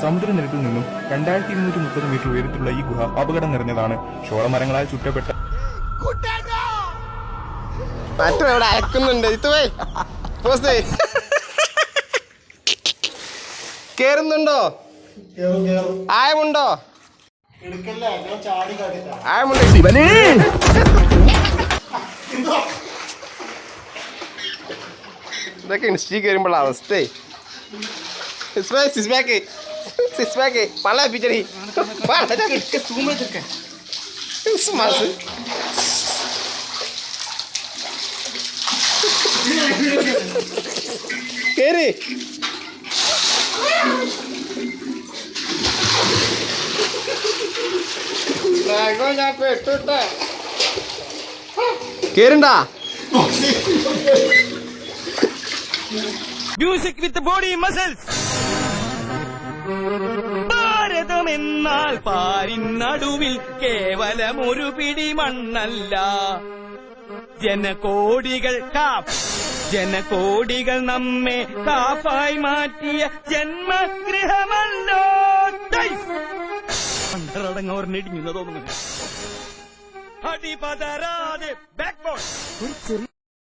സമുദ്രനിരപ്പിൽ നിന്നും 2230 മീറ്റർ ഉയരത്തിലുള്ള ഈ ഗുഹ അപകടം നിറഞ്ഞതാണ്. ഷോളമരങ്ങളാൽ ചുറ്റപ്പെട്ട മറ്റവിടെ അയക്കുന്നുണ്ട്. കേറുന്നുണ്ടോ? ആയമുണ്ടോ? ആയമുണ്ടോ? ഇതൊക്കെ ഇൻസ്റ്റി കയറുമ്പോൾ അവസ്ഥ. പല പിച്ചടി കേറി ഞാൻ പെട്ടുട്ട കേറുണ്ടാ. Music with body muscles. ഭാരതമെന്നാൽ പാരിനടുവിൽ കേവലമൊരു പിടി മണ്ണല്ല. ജനകോടികൾ ജനകോടികൾ നമ്മെ കാഫായി മാറ്റിയ ജന്മഗൃഹമല്ലോ. അണ്ടറടങ്ങവർന്നിടിഞ്ഞു തോന്നുന്നു. അടിപതരാതെ ബാക്ക്ബോൺ. ഒരു ചെറിയ